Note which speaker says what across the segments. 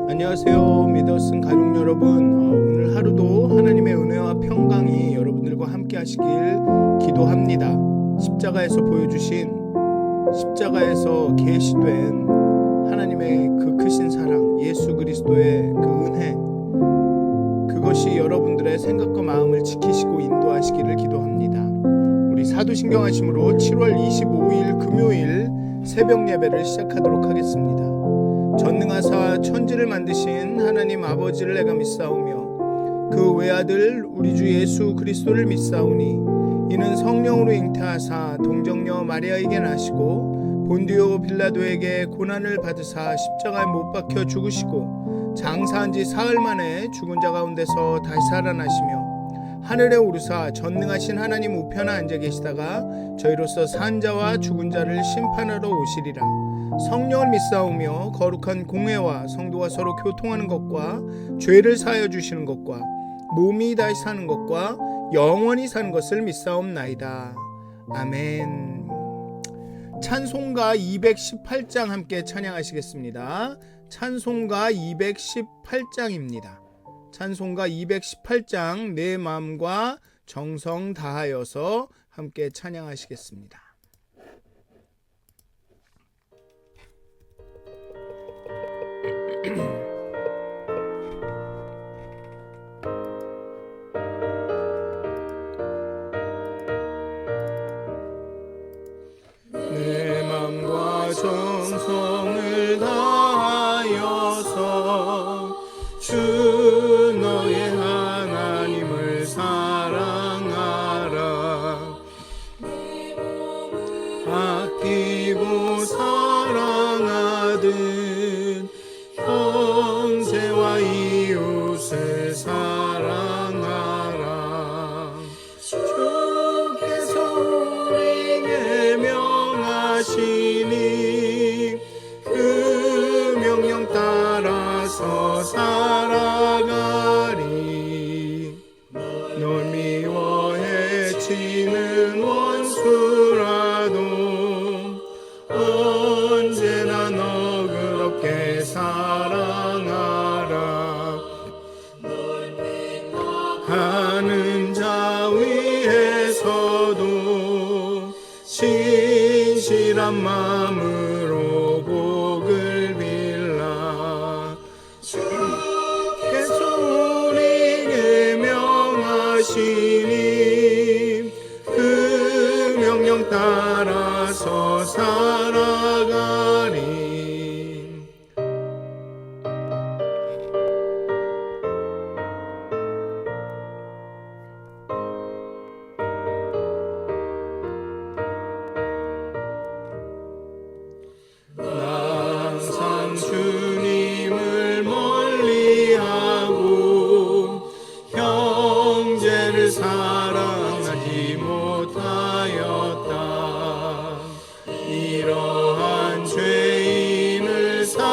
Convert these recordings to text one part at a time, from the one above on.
Speaker 1: 안녕하세요. 믿어쓴 가족 여러분, 오늘 하루도 하나님의 은혜와 평강이 여러분들과 함께 하시길 기도합니다. 십자가에서 보여주신, 십자가에서 계시된 하나님의 그 크신 사랑, 예수 그리스도의 그 은혜, 그것이 여러분들의 생각과 마음을 지키시고 인도하시기를 기도합니다. 우리 사도신경 하심으로 7월 25일 금요일 새벽 예배를 시작하도록 하겠습니다. 전능하사 천지를 만드신 하나님 아버지를 내가 믿사오며 그 외아들 우리 주 예수 그리스도를 믿사오니 이는 성령으로 잉태하사 동정녀 마리아에게 나시고 본디오 빌라도에게 고난을 받으사 십자가에 못 박혀 죽으시고 장사한 지 사흘 만에 죽은 자 가운데서 다시 살아나시며 하늘에 오르사 전능하신 하나님 우편에 앉아 계시다가 저희로서 산 자와 죽은 자를 심판하러 오시리라. 성령을 믿사오며 거룩한 공회와 성도가 서로 교통하는 것과 죄를 사하여 주시는 것과 몸이 다시 사는 것과 영원히 사는 것을 믿사옵나이다. 아멘. 찬송가 218장 함께 찬양하시겠습니다. 찬송가 218장입니다. 찬송가 218장 내 마음과 정성 다하여서 함께 찬양하시겠습니다. 내 맘과 정성을 다하여서 주 너의 하나님을 사랑하라. 아끼고 사랑하듯 형제와 이웃을 사랑하라. 주께서 우리에게 명하시니 그 명령 따라서 살아가리. 널 미워해 치는 원수라도 언제나 너그럽게 사랑하라. 하는 자 위에서도 신실한 마음으로 복을 빌라. 주께서 우리에게 명하시니 그 명령 따라서 살아가리. 항상 주님을 멀리하고 형제를 사랑하지 못하였다. 이러한 죄인을 사랑하사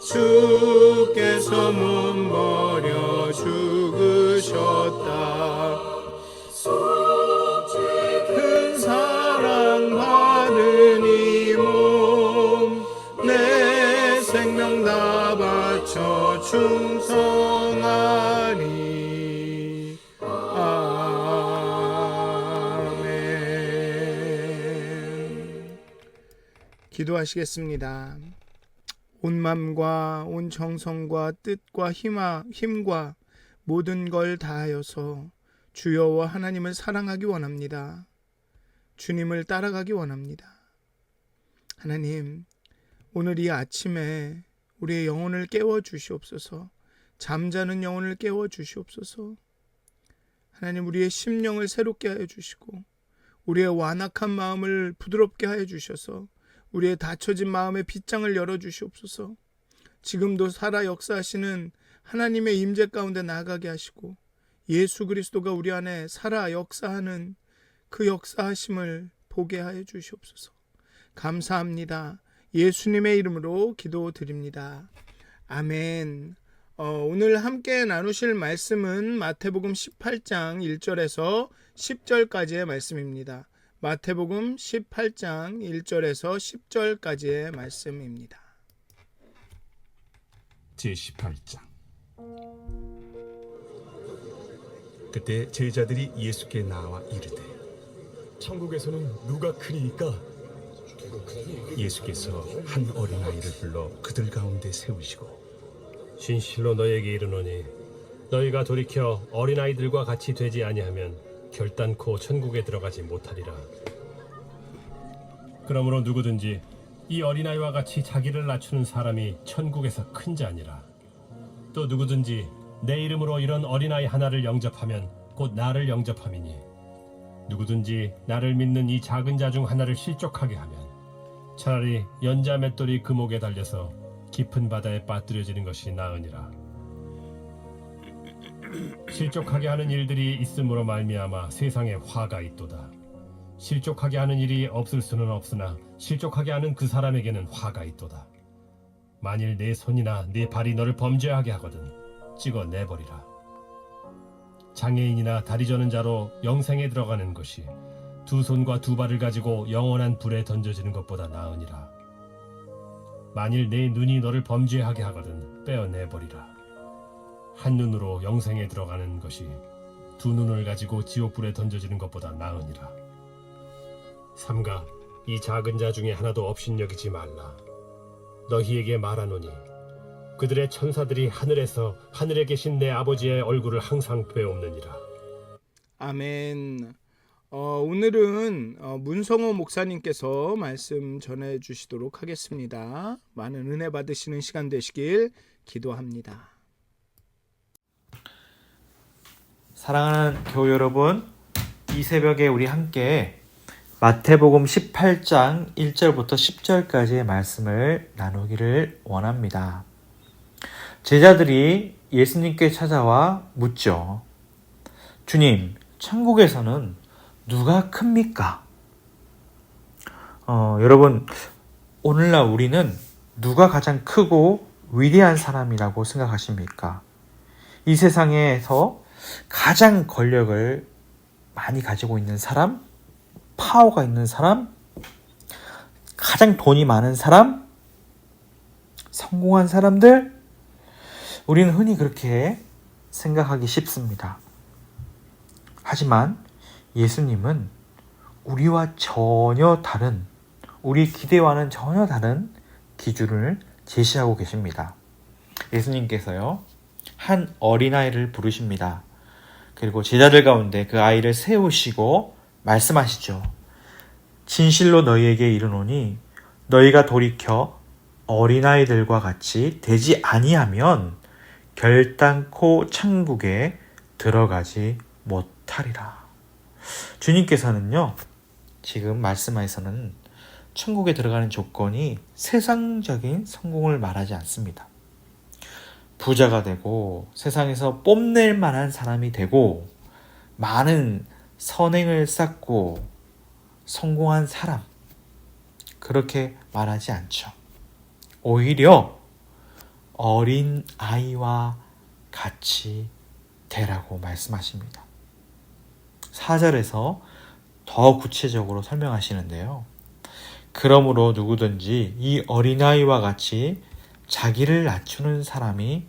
Speaker 1: 주께서 몸버려 죽으셨다. 큰 사랑 받은 이 몸 내 생명 다 바쳐 충성하리. 아멘. 기도하시겠습니다. 온 맘과 온 정성과 뜻과 힘과 모든 걸 다하여서 주여와 하나님을 사랑하기 원합니다. 주님을 따라가기 원합니다. 하나님, 오늘 이 아침에 우리의 영혼을 깨워 주시옵소서. 잠자는 영혼을 깨워 주시옵소서. 하나님, 우리의 심령을 새롭게 하여 주시고 우리의 완악한 마음을 부드럽게 하여 주셔서 우리의 닫혀진 마음의 빗장을 열어 주시옵소서. 지금도 살아 역사하시는 하나님의 임재 가운데 나아가게 하시고 예수 그리스도가 우리 안에 살아 역사하는 그 역사하심을 보게 하여 주시옵소서. 감사합니다. 예수님의 이름으로 기도드립니다. 아멘. 오늘 함께 나누실 말씀은 마태복음 18장 1절에서 10절까지의 말씀입니다. 마태복음 18장 1절에서 10절까지의 말씀입니다.
Speaker 2: 제18장. 그때 제자들이 예수께 나와 이르되
Speaker 3: 천국에서는 누가 크니까?
Speaker 2: 예수께서 한 어린아이를 불러 그들 가운데 세우시고
Speaker 4: 진실로 너희에게 이르노니 너희가 돌이켜 어린아이들과 같이 되지 아니하면 결단코 천국에 들어가지 못하리라. 그러므로 누구든지 이 어린아이와 같이 자기를 낮추는 사람이 천국에서 큰 자니라. 또 누구든지 내 이름으로 이런 어린아이 하나를 영접하면 곧 나를 영접함이니 누구든지 나를 믿는 이 작은 자 중 하나를 실족하게 하면 차라리 연자 맷돌이 그 목에 달려서 깊은 바다에 빠뜨려지는 것이 나으니라. 실족하게 하는 일들이 있음으로 말미암아 세상에 화가 있도다. 실족하게 하는 일이 없을 수는 없으나 실족하게 하는 그 사람에게는 화가 있도다. 만일 내 손이나 내 발이 너를 범죄하게 하거든 찍어 내버리라. 장애인이나 다리 저는 자로 영생에 들어가는 것이 두 손과 두 발을 가지고 영원한 불에 던져지는 것보다 나으니라. 만일 내 눈이 너를 범죄하게 하거든 빼어내버리라. 한 눈으로 영생에 들어가는 것이 두 눈을 가지고 지옥불에 던져지는 것보다 나으니라. 삼가 이 작은 자 중에 하나도 업신여기지 말라. 너희에게 말하노니 그들의 천사들이 하늘에서 하늘에 계신 내 아버지의 얼굴을 항상 뵈옵느니라.
Speaker 1: 아멘. 오늘은 문성호 목사님께서 말씀 전해주시도록 하겠습니다. 많은 은혜 받으시는 시간 되시길 기도합니다.
Speaker 5: 사랑하는 교우 여러분, 이 새벽에 우리 함께 마태복음 18장 1절부터 10절까지의 말씀을 나누기를 원합니다. 제자들이 예수님께 찾아와 묻죠. 주님, 천국에서는 누가 큽니까? 여러분, 오늘날 우리는 누가 가장 크고 위대한 사람이라고 생각하십니까? 이 세상에서 가장 권력을 많이 가지고 있는 사람, 파워가 있는 사람, 가장 돈이 많은 사람, 성공한 사람들, 우리는 흔히 그렇게 생각하기 쉽습니다. 하지만 예수님은 우리와 전혀 다른, 우리 기대와는 전혀 다른 기준을 제시하고 계십니다. 예수님께서요, 한 어린아이를 부르십니다. 그리고 제자들 가운데 그 아이를 세우시고 말씀하시죠. 진실로 너희에게 이르노니 너희가 돌이켜 어린아이들과 같이 되지 아니하면 결단코 천국에 들어가지 못하리라. 주님께서는요, 지금 말씀하에서는 천국에 들어가는 조건이 세상적인 성공을 말하지 않습니다. 부자가 되고 세상에서 뽐낼 만한 사람이 되고 많은 선행을 쌓고 성공한 사람, 그렇게 말하지 않죠. 오히려 어린 아이와 같이 되라고 말씀하십니다. 4절에서 더 구체적으로 설명하시는데요. 그러므로 누구든지 이 어린아이와 같이 자기를 낮추는 사람이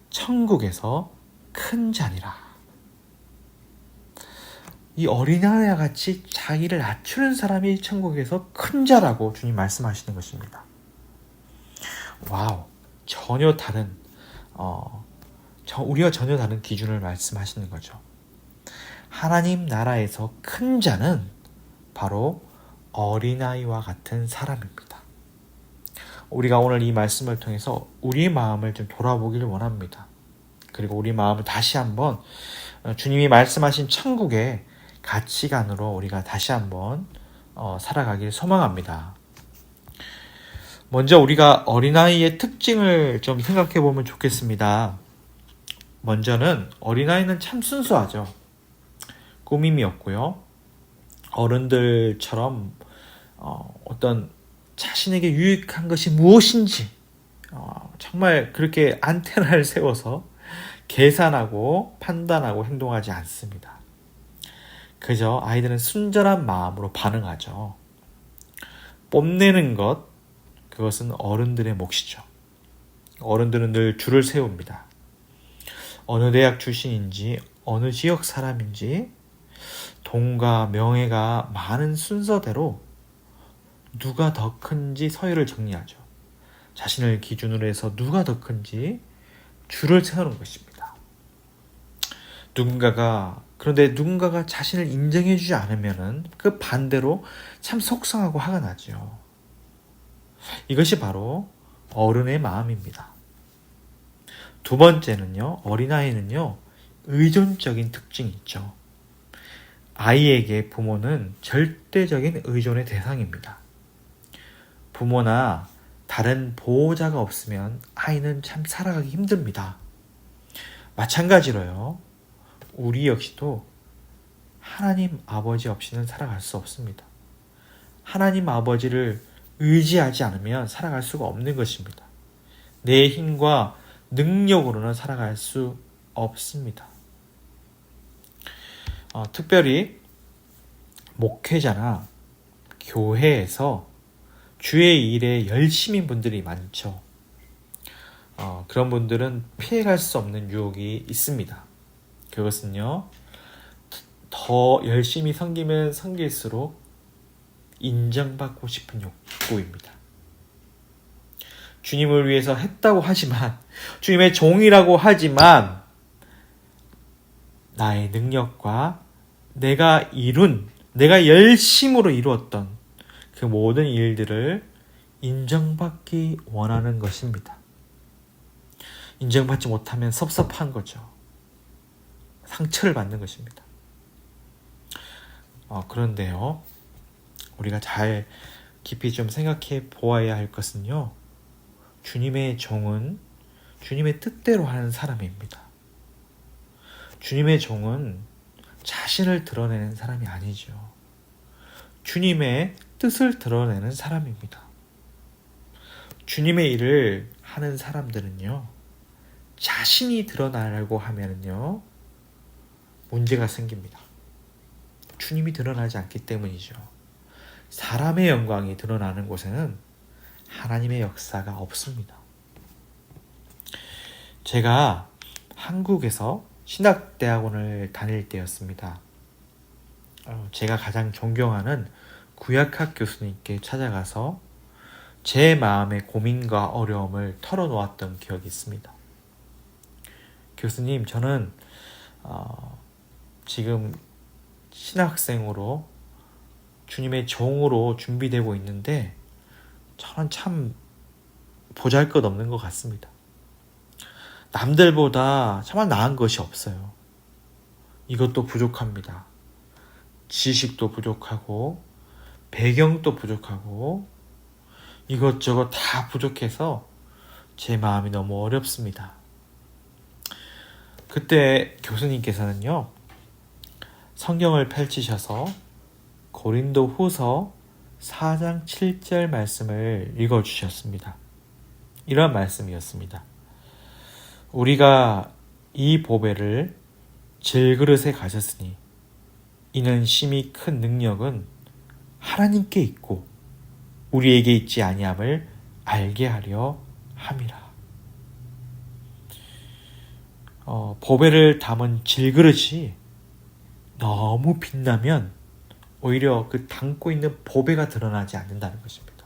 Speaker 5: 천국에서 큰 자니라. 이 어린아이와 같이 자기를 낮추는 사람이 천국에서 큰 자라고 주님 말씀하시는 것입니다. 와우, 전혀 다른 우리와 전혀 다른 기준을 말씀하시는 거죠. 하나님 나라에서 큰 자는 바로 어린아이와 같은 사람입니다. 우리가 오늘 이 말씀을 통해서 우리 마음을 좀 돌아보기를 원합니다. 그리고 우리 마음을 다시 한번 주님이 말씀하신 천국의 가치관으로 우리가 다시 한번 살아가기를 소망합니다. 먼저 우리가 어린아이의 특징을 좀 생각해 보면 좋겠습니다. 먼저는 어린아이는 참 순수하죠. 꾸밈이 없고요. 어른들처럼 어떤 자신에게 유익한 것이 무엇인지 정말 그렇게 안테나를 세워서 계산하고 판단하고 행동하지 않습니다. 그저 아이들은 순전한 마음으로 반응하죠. 뽐내는 것, 그것은 어른들의 몫이죠. 어른들은 늘 줄을 세웁니다. 어느 대학 출신인지, 어느 지역 사람인지, 돈과 명예가 많은 순서대로 누가 더 큰지 서열을 정리하죠. 자신을 기준으로 해서 누가 더 큰지 줄을 세우는 것입니다. 그런데 누군가가 자신을 인정해주지 않으면은 그 반대로 참 속상하고 화가 나죠. 이것이 바로 어른의 마음입니다. 두 번째는요, 어린아이는요, 의존적인 특징이 있죠. 아이에게 부모는 절대적인 의존의 대상입니다. 부모나 다른 보호자가 없으면 아이는 참 살아가기 힘듭니다. 마찬가지로요, 우리 역시도 하나님 아버지 없이는 살아갈 수 없습니다. 하나님 아버지를 의지하지 않으면 살아갈 수가 없는 것입니다. 내 힘과 능력으로는 살아갈 수 없습니다. 특별히 목회자나 교회에서 주의 일에 열심인 분들이 많죠. 그런 분들은 피해갈 수 없는 유혹이 있습니다. 그것은요, 더 열심히 섬기면 섬길수록 인정받고 싶은 욕구입니다. 주님을 위해서 했다고 하지만, 주님의 종이라고 하지만, 나의 능력과 내가 열심으로 이루었던 그 모든 일들을 인정받기 원하는 것입니다. 인정받지 못하면 섭섭한 거죠. 상처를 받는 것입니다. 그런데요, 우리가 잘 깊이 좀 생각해 보아야 할 것은요, 주님의 종은 주님의 뜻대로 하는 사람입니다. 주님의 종은 자신을 드러내는 사람이 아니죠. 주님의 뜻을 드러내는 사람입니다. 주님의 일을 하는 사람들은요, 자신이 드러나려고 하면요, 문제가 생깁니다. 주님이 드러나지 않기 때문이죠. 사람의 영광이 드러나는 곳에는 하나님의 역사가 없습니다. 제가 한국에서 신학대학원을 다닐 때였습니다. 제가 가장 존경하는 구약학 교수님께 찾아가서 제 마음의 고민과 어려움을 털어놓았던 기억이 있습니다. 교수님, 저는 지금 신학생으로 주님의 종으로 준비되고 있는데 저는 참 보잘것없는 것 같습니다. 남들보다 정말 나은 것이 없어요. 이것도 부족합니다. 지식도 부족하고 배경도 부족하고 이것저것 다 부족해서 제 마음이 너무 어렵습니다. 그때 교수님께서는요, 성경을 펼치셔서 고린도 후서 4장 7절 말씀을 읽어주셨습니다. 이런 말씀이었습니다. 우리가 이 보배를 질그릇에 가졌으니 이는 심히 큰 능력은 하나님께 있고 우리에게 있지 아니함을 알게 하려 함이라. 보배를 담은 질그릇이 너무 빛나면 오히려 그 담고 있는 보배가 드러나지 않는다는 것입니다.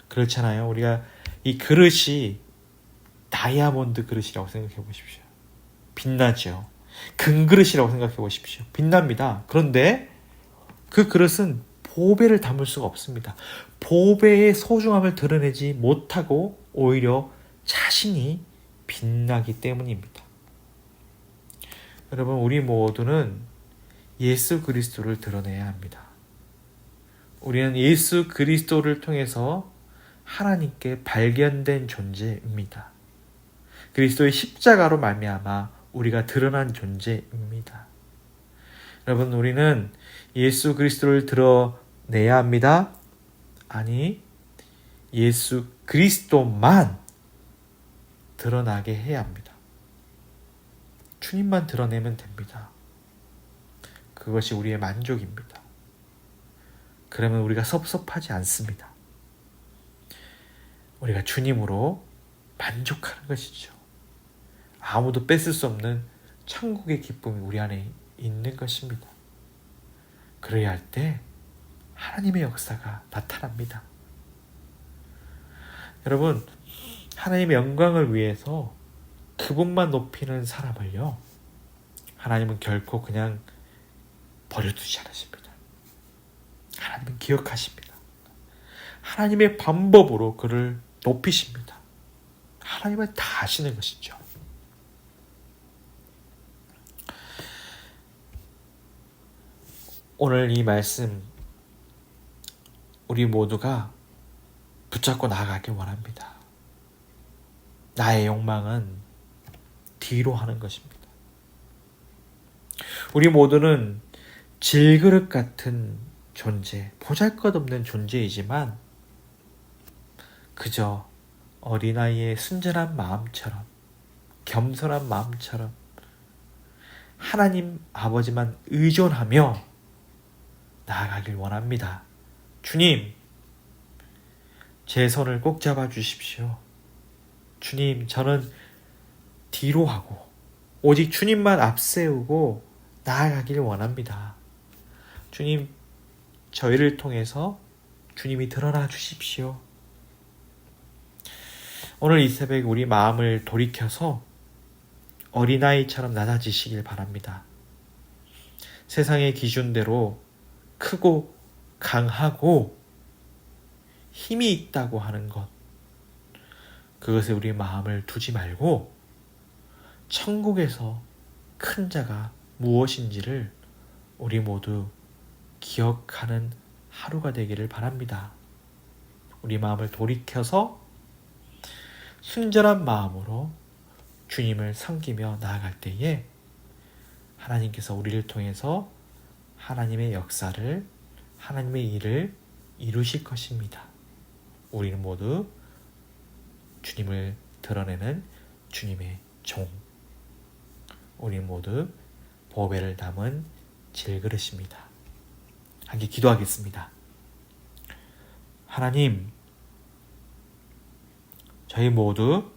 Speaker 5: 그렇잖아요. 우리가 이 그릇이 다이아몬드 그릇이라고 생각해 보십시오. 빛나죠. 금그릇이라고 생각해 보십시오. 빛납니다. 그런데 그 그릇은 보배를 담을 수가 없습니다. 보배의 소중함을 드러내지 못하고 오히려 자신이 빛나기 때문입니다. 여러분, 우리 모두는 예수 그리스도를 드러내야 합니다. 우리는 예수 그리스도를 통해서 하나님께 발견된 존재입니다. 그리스도의 십자가로 말미암아 우리가 드러난 존재입니다. 여러분, 우리는 예수 그리스도를 드러내야 합니다. 아니, 예수 그리스도만 드러나게 해야 합니다. 주님만 드러내면 됩니다. 그것이 우리의 만족입니다. 그러면 우리가 섭섭하지 않습니다. 우리가 주님으로 만족하는 것이죠. 아무도 뺏을 수 없는 천국의 기쁨이 우리 안에 있는 것입니다. 그래야 할 때 하나님의 역사가 나타납니다. 여러분, 하나님의 영광을 위해서 그분만 높이는 사람을요, 하나님은 결코 그냥 버려두지 않으십니다. 하나님은 기억하십니다. 하나님의 방법으로 그를 높이십니다. 하나님은 다 아시는 것이죠. 오늘 이 말씀 우리 모두가 붙잡고 나아가길 원합니다. 나의 욕망은 뒤로 하는 것입니다. 우리 모두는 질그릇 같은 존재, 보잘것없는 존재이지만 그저 어린아이의 순전한 마음처럼, 겸손한 마음처럼 하나님 아버지만 의존하며 나아가길 원합니다. 주님, 제 손을 꼭 잡아 주십시오. 주님, 저는 뒤로 하고 오직 주님만 앞세우고 나아가길 원합니다. 주님, 저희를 통해서 주님이 드러나 주십시오. 오늘 이 새벽 우리 마음을 돌이켜서 어린아이처럼 낮아지시길 바랍니다. 세상의 기준대로 크고 강하고 힘이 있다고 하는 것, 그것에 우리 마음을 두지 말고 천국에서 큰 자가 무엇인지를 우리 모두 기억하는 하루가 되기를 바랍니다. 우리 마음을 돌이켜서 순전한 마음으로 주님을 섬기며 나아갈 때에 하나님께서 우리를 통해서 하나님의 역사를, 하나님의 일을 이루실 것입니다. 우리는 모두 주님을 드러내는 주님의 종, 우리 모두 보배를 담은 질그릇입니다. 함께 기도하겠습니다. 하나님, 저희 모두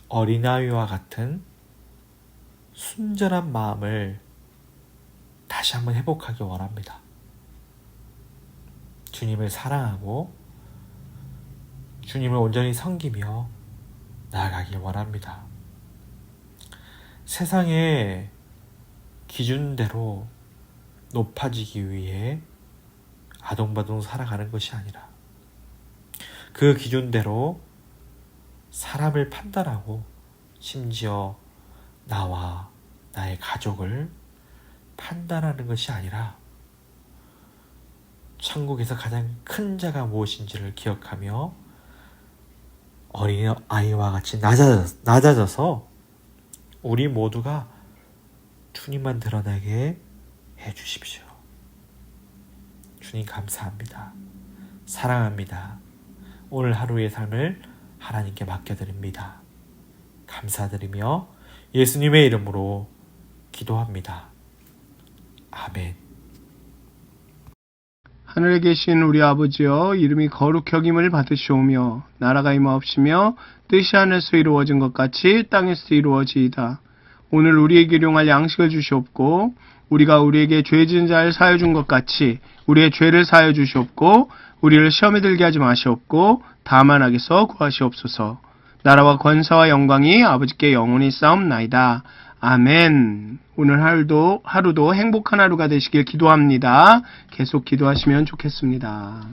Speaker 5: 어린아이와 같은 순전한 마음을 다시 한번 회복하기 원합니다. 주님을 사랑하고 주님을 온전히 섬기며 나아가길 원합니다. 세상의 기준대로 높아지기 위해 아동바동 살아가는 것이 아니라 그 기준대로 사람을 판단하고 심지어 나와 나의 가족을 판단하는 것이 아니라 천국에서 가장 큰 자가 무엇인지를 기억하며 어린아이와 같이 낮아져서 우리 모두가 주님만 드러나게 해주십시오. 주님 감사합니다. 사랑합니다. 오늘 하루의 삶을 하나님께 맡겨드립니다. 감사드리며 예수님의 이름으로 기도합니다. 아멘.
Speaker 1: 하늘에 계신 우리 아버지여, 이름이 거룩히 여김을 받으시오며 나라가 임하옵시며 뜻이 하늘에서 이루어진 것 같이 땅에서 이루어지이다. 오늘 우리에게 일용할 양식을 주시옵고 우리가 우리에게 죄 지은 자를 사하여 준 것 같이 우리의 죄를 사하여 주시옵고 우리를 시험에 들게 하지 마시옵고 다만 악에서 구하시옵소서. 나라와 권세와 영광이 아버지께 영원히 싸움나이다. 아멘. 오늘 하루도 행복한 하루가 되시길 기도합니다. 계속 기도하시면 좋겠습니다.